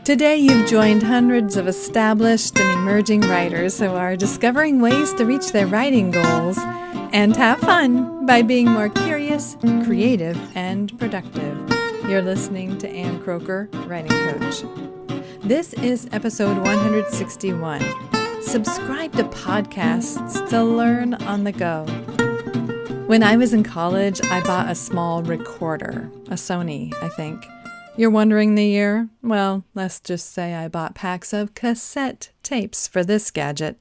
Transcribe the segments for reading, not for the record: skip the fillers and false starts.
Today you've joined hundreds of established and emerging writers who are discovering ways to reach their writing goals and have fun by being more curious, creative, and productive. You're listening to Ann Croker, Writing Coach. This is episode 161. Subscribe to podcasts to learn on the go. When I was in college, I bought a small recorder, a Sony, I think. You're wondering the year? Well, let's just say I bought packs of cassette tapes for this gadget.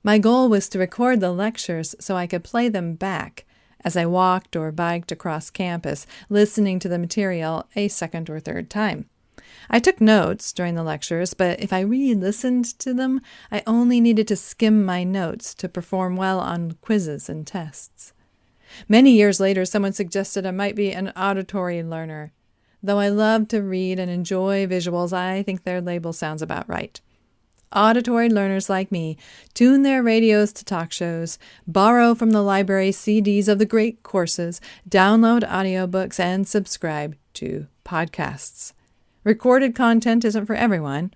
My goal was to record the lectures so I could play them back as I walked or biked across campus, listening to the material a second or third time. I took notes during the lectures, but if I re-listened to them, I only needed to skim my notes to perform well on quizzes and tests. Many years later, someone suggested I might be an auditory learner. Though I love to read and enjoy visuals, I think their label sounds about right. Auditory learners like me tune their radios to talk shows, borrow from the library CDs of the great courses, download audiobooks, and subscribe to podcasts. Recorded content isn't for everyone.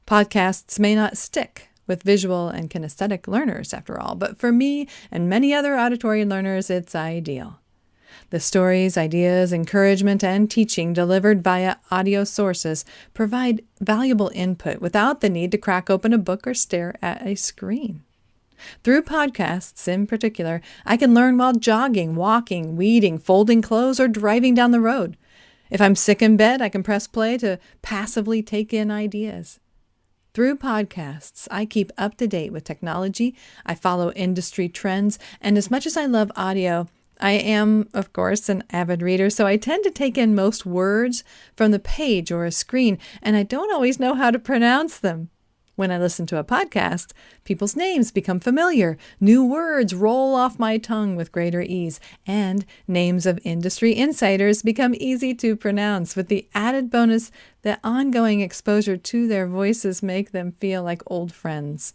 Podcasts may not stick with visual and kinesthetic learners, after all, but for me and many other auditory learners, it's ideal. The stories, ideas, encouragement, and teaching delivered via audio sources provide valuable input without the need to crack open a book or stare at a screen. Through podcasts in particular, I can learn while jogging, walking, weeding, folding clothes, or driving down the road. If I'm sick in bed, I can press play to passively take in ideas. Through podcasts, I keep up to date with technology, I follow industry trends, and as much as I love audio, I am, of course, an avid reader, so I tend to take in most words from the page or a screen, and I don't always know how to pronounce them. When I listen to a podcast, people's names become familiar, new words roll off my tongue with greater ease, and names of industry insiders become easy to pronounce, with the added bonus that ongoing exposure to their voices make them feel like old friends.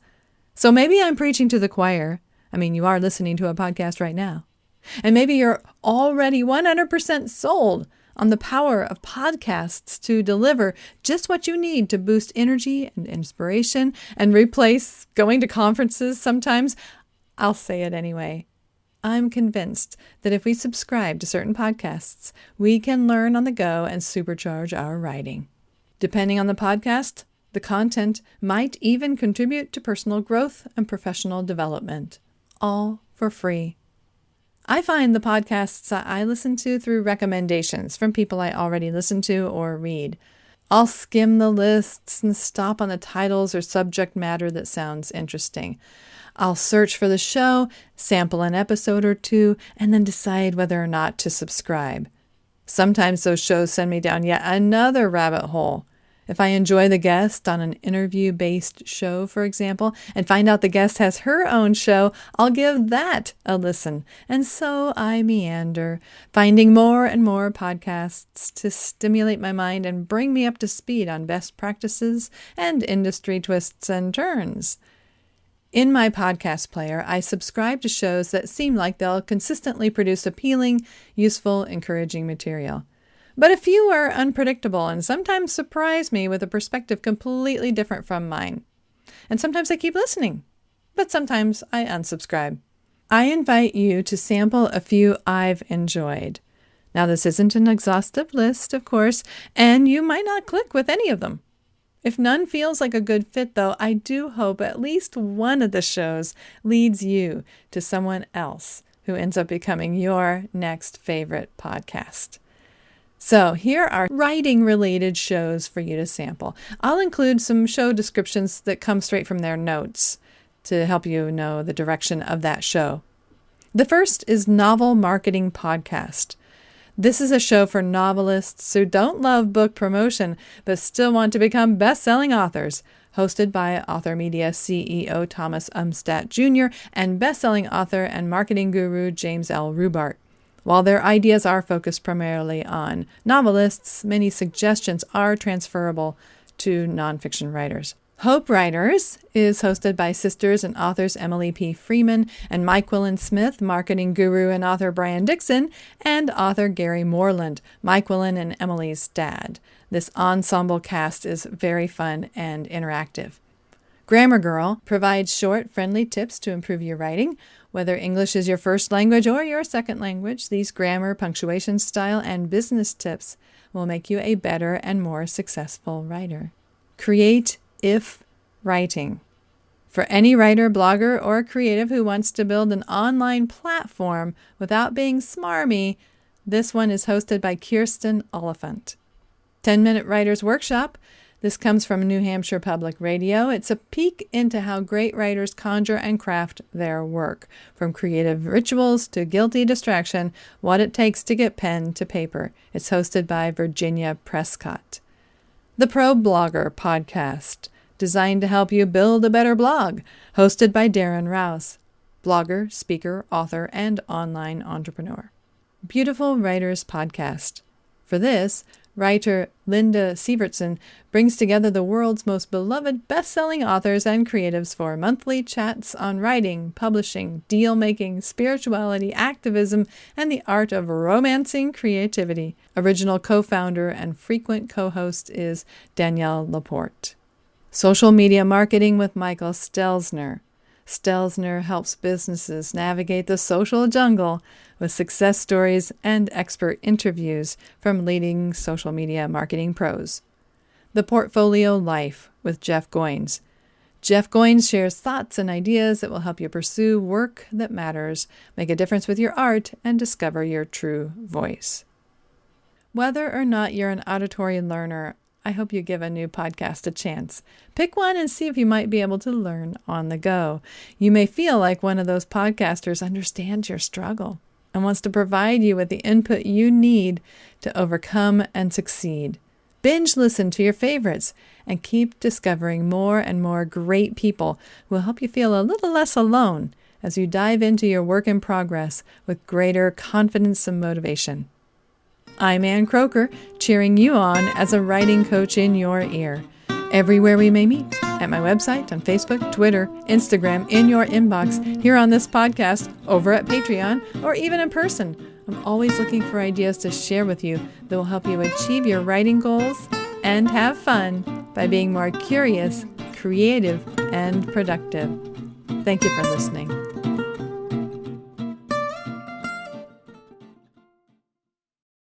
So maybe I'm preaching to the choir. I mean, you are listening to a podcast right now. And maybe you're already 100% sold on the power of podcasts to deliver just what you need to boost energy and inspiration and replace going to conferences sometimes. I'll say it anyway. I'm convinced that if we subscribe to certain podcasts, we can learn on the go and supercharge our writing. Depending on the podcast, the content might even contribute to personal growth and professional development, all for free. I find the podcasts I listen to through recommendations from people I already listen to or read. I'll skim the lists and stop on the titles or subject matter that sounds interesting. I'll search for the show, sample an episode or two, and then decide whether or not to subscribe. Sometimes those shows send me down yet another rabbit hole. If I enjoy the guest on an interview-based show, for example, and find out the guest has her own show, I'll give that a listen. And so I meander, finding more and more podcasts to stimulate my mind and bring me up to speed on best practices and industry twists and turns. In my podcast player, I subscribe to shows that seem like they'll consistently produce appealing, useful, encouraging material. But a few are unpredictable and sometimes surprise me with a perspective completely different from mine. And sometimes I keep listening, but sometimes I unsubscribe. I invite you to sample a few I've enjoyed. Now, this isn't an exhaustive list, of course, and you might not click with any of them. If none feels like a good fit, though, I do hope at least one of the shows leads you to someone else who ends up becoming your next favorite podcast. So here are writing-related shows for you to sample. I'll include some show descriptions that come straight from their notes to help you know the direction of that show. The first is Novel Marketing Podcast. This is a show for novelists who don't love book promotion but still want to become best-selling authors, hosted by Author Media CEO Thomas Umstattd Jr. and best-selling author and marketing guru James L. Rubart. While their ideas are focused primarily on novelists, many suggestions are transferable to nonfiction writers. Hope Writers is hosted by sisters and authors Emily P. Freeman and Mike Quillen Smith, marketing guru and author Brian Dixon, and author Gary Moreland, Mike Quillen and Emily's dad. This ensemble cast is very fun and interactive. Grammar Girl provides short, friendly tips to improve your writing. Whether English is your first language or your second language, these grammar, punctuation, style, and business tips will make you a better and more successful writer. Create if writing. For any writer, blogger, or creative who wants to build an online platform without being smarmy, this one is hosted by Kirsten Oliphant. 10-Minute Writers Workshop. This comes from New Hampshire Public Radio. It's a peek into how great writers conjure and craft their work. From creative rituals to guilty distraction, what it takes to get pen to paper. It's hosted by Virginia Prescott. The Pro Blogger Podcast, designed to help you build a better blog, hosted by Darren Rouse, blogger, speaker, author, and online entrepreneur. Beautiful Writers Podcast. For this, writer Linda Sievertson brings together the world's most beloved best-selling authors and creatives for monthly chats on writing, publishing, deal-making, spirituality, activism, and the art of romancing creativity. Original co-founder and frequent co-host is Danielle Laporte. Social Media Marketing with Michael Stelzner. Stelzner helps businesses navigate the social jungle with success stories and expert interviews from leading social media marketing pros. The Portfolio Life with Jeff Goins. Jeff Goins shares thoughts and ideas that will help you pursue work that matters, make a difference with your art, and discover your true voice. Whether or not you're an auditory learner, I hope you give a new podcast a chance. Pick one and see if you might be able to learn on the go. You may feel like one of those podcasters understands your struggle and wants to provide you with the input you need to overcome and succeed. Binge listen to your favorites and keep discovering more and more great people who will help you feel a little less alone as you dive into your work in progress with greater confidence and motivation. I'm Ann Croker, cheering you on as a writing coach in your ear. Everywhere we may meet, at my website, on Facebook, Twitter, Instagram, in your inbox, here on this podcast, over at Patreon, or even in person. I'm always looking for ideas to share with you that will help you achieve your writing goals and have fun by being more curious, creative, and productive. Thank you for listening.